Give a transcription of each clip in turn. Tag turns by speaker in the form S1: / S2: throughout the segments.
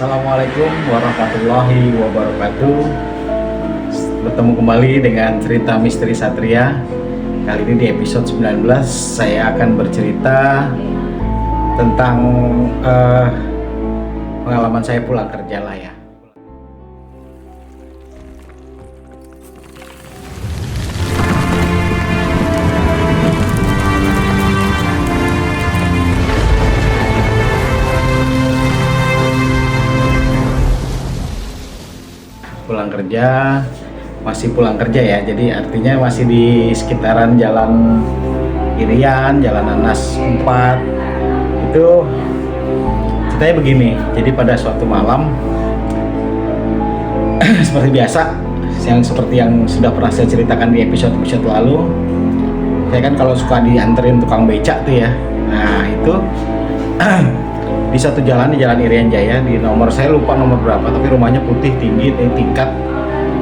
S1: Assalamualaikum warahmatullahi wabarakatuh. Bertemu kembali dengan cerita misteri Satria. Kali ini di episode 19 saya akan bercerita tentang pengalaman saya pulang kerja lah ya. Masih pulang kerja ya, jadi artinya masih di sekitaran Jalan Irian, Jalan Nanas 4. Itu ceritanya begini, jadi pada suatu malam seperti biasa, seperti yang sudah pernah saya ceritakan di episode-episode lalu, saya kan kalau suka dianterin tukang becak tuh ya. Nah itu di satu jalan, di Jalan Irian Jaya, di nomor saya lupa nomor berapa, tapi rumahnya putih, tinggi, tingkat.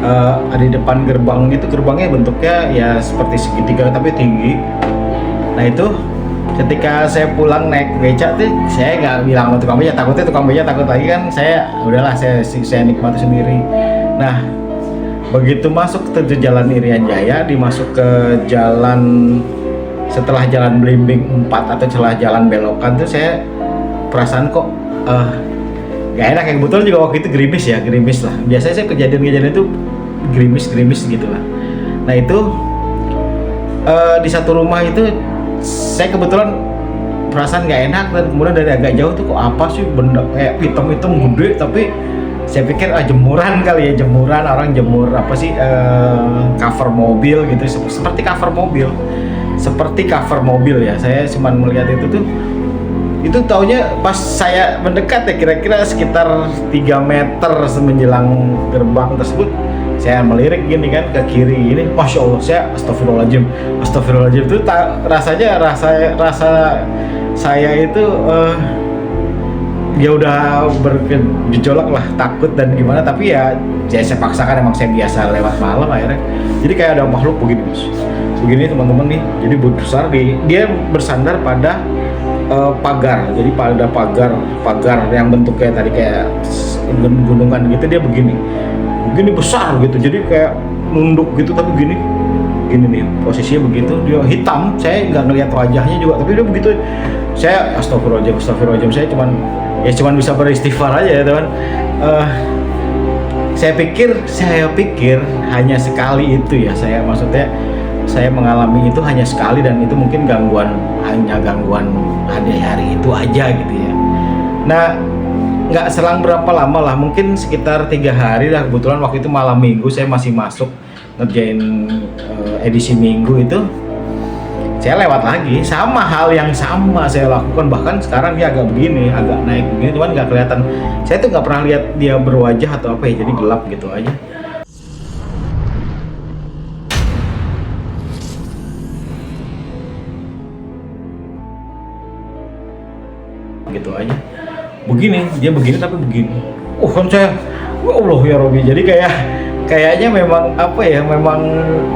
S1: Ada di depan gerbang itu, gerbangnya bentuknya ya seperti segitiga tapi tinggi. Nah itu ketika saya pulang naik becak tuh, saya nggak bilang sama tukang becak, takutnya tukang becak takut lagi kan. Saya udahlah, saya nikmati sendiri. Nah begitu masuk ke Jalan Irian Jaya, dimasuk ke jalan, setelah Jalan Blimbing 4 atau setelah jalan belokan tuh, saya perasaan kok gak enak ya. Kebetulan juga waktu itu gerimis lah. Biasanya saya kejadian itu gerimis gitu lah. Nah itu di satu rumah itu saya kebetulan perasaan gak enak, dan kemudian dari agak jauh tuh kok apa sih benda kayak hitam-hitam gede, tapi saya pikir jemuran kali ya, jemuran orang jemur apa sih, cover mobil gitu, seperti cover mobil ya. Saya cuma melihat itu taunya pas saya mendekat ya, kira-kira sekitar 3 meter menjelang gerbang tersebut, saya melirik gini kan ke kiri ini, masya Allah, saya astagfirullahaladzim itu rasanya rasa saya itu ya udah bergejolak lah, takut dan gimana, tapi ya saya paksakan, emang saya biasa lewat malam akhirnya. Jadi kayak ada makhluk begini teman-teman nih, jadi besar, dia bersandar pada pagar. Jadi pada pagar yang bentuknya tadi kayak gunungan gitu, dia begini besar gitu, jadi kayak nunduk gitu, tapi gini nih posisinya begitu. Dia hitam, saya nggak ngeliat wajahnya juga, tapi dia begitu. Saya astagfirullahaladzim, saya cuman bisa beristighfar aja ya teman. Saya pikir hanya sekali itu ya, saya mengalami itu hanya sekali, dan itu mungkin hanya gangguan hari itu aja gitu ya. Nah nggak selang berapa lama lah, mungkin sekitar 3 hari lah. Kebetulan waktu itu malam minggu, saya masih masuk ngerjain edisi minggu itu. Saya lewat lagi, sama hal yang sama saya lakukan, bahkan sekarang dia agak naik begini, cuman nggak kelihatan. Saya tuh nggak pernah lihat dia berwajah atau apa ya, jadi gelap gitu aja. Dia begini tapi begini. Kan saya, ya Allah ya Robi. Jadi kayaknya memang apa ya,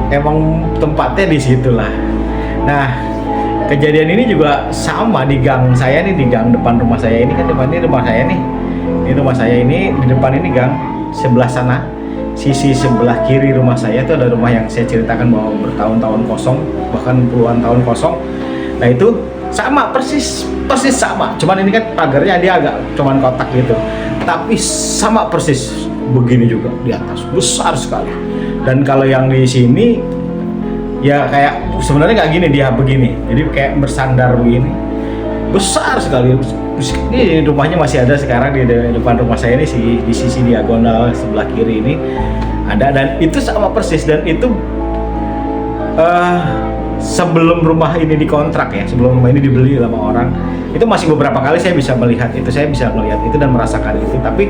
S1: emang tempatnya di situlah. Nah, kejadian ini juga sama di gang saya nih, di gang depan rumah saya ini kan, depan ini rumah saya nih. Ini rumah saya ini, di depan ini gang sebelah sana. Sisi sebelah kiri rumah saya itu ada rumah yang saya ceritakan bahwa bertahun-tahun kosong, bahkan puluhan tahun kosong. Nah itu sama, persis sama, cuman ini kan pagarnya dia agak cuman kotak gitu, tapi sama persis begini juga di atas, besar sekali. Dan kalau yang di sini ya kayak sebenarnya nggak gini, dia begini, jadi kayak bersandar begini, besar sekali. Ini rumahnya masih ada sekarang di depan rumah saya ini, di sisi diagonal sebelah kiri ini ada, dan itu sama persis. Dan itu sebelum rumah ini dikontrak ya, sebelum rumah ini dibeli sama orang, itu masih beberapa kali saya bisa melihat itu, saya bisa melihat itu dan merasakan itu. Tapi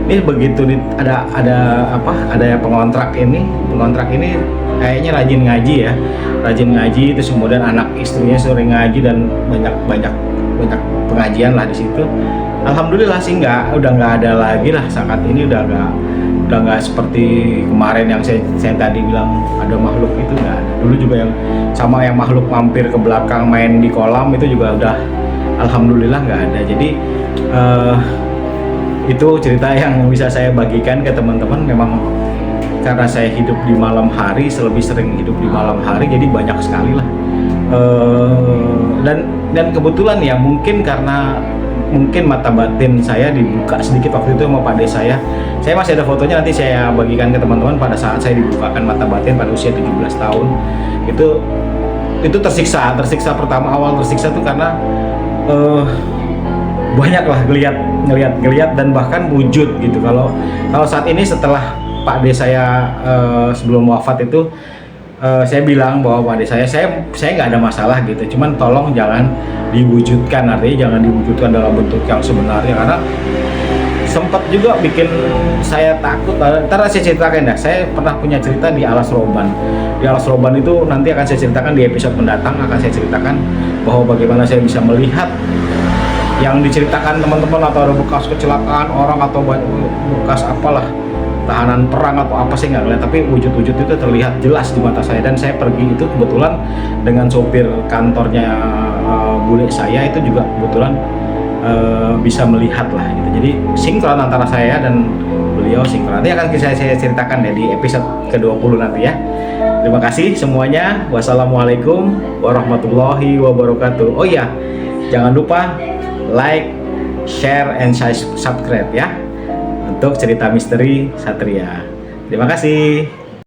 S1: ini begitu ada pengontrak ini kayaknya rajin ngaji, itu kemudian anak istrinya sering ngaji dan banyak pengajian lah di situ. Alhamdulillah sih udah nggak ada lagi lah saat ini, udah nggak seperti kemarin yang saya tadi bilang ada makhluk itu, nggak ada. Dulu juga yang sama, yang makhluk mampir ke belakang main di kolam itu juga udah alhamdulillah nggak ada. Jadi Itu cerita yang bisa saya bagikan ke teman-teman. Memang karena saya hidup di malam hari, lebih sering hidup di malam hari, jadi banyak sekali lah. Dan kebetulan ya, mungkin karena mata batin saya dibuka sedikit waktu itu sama Pak De saya. Saya masih ada fotonya, nanti saya bagikan ke teman-teman pada saat saya dibukakan mata batin pada usia 17 tahun. Itu tersiksa pertama, awal tersiksa tuh karena banyak lah ngelihat dan bahkan wujud gitu. Kalau saat ini setelah Pak De saya sebelum wafat itu, saya bilang bahwa Pak De saya nggak ada masalah gitu, cuman tolong jangan diwujudkan, artinya jangan diwujudkan dalam bentuk yang sebenarnya, karena sempat juga bikin saya takut. Ntar saya ceritakan ya, saya pernah punya cerita di Alas Roban. Di Alas Roban itu nanti akan saya ceritakan di episode mendatang, akan saya ceritakan bahwa bagaimana saya bisa melihat yang diceritakan teman-teman, atau ada bekas kecelakaan orang atau bekas apalah, tahanan perang atau apa sih nggak ngeliat, tapi wujud-wujud itu terlihat jelas di mata saya. Dan saya pergi itu kebetulan dengan sopir kantornya bule saya, itu juga kebetulan bisa melihat lah gitu. Jadi sinkron antara saya dan beliau, sinkron. Nanti akan saya ceritakan ya di episode ke-20 nanti ya. Terima kasih semuanya. Wassalamualaikum warahmatullahi wabarakatuh. Oh iya, jangan lupa like, share, and subscribe ya untuk cerita misteri Satria. Terima kasih.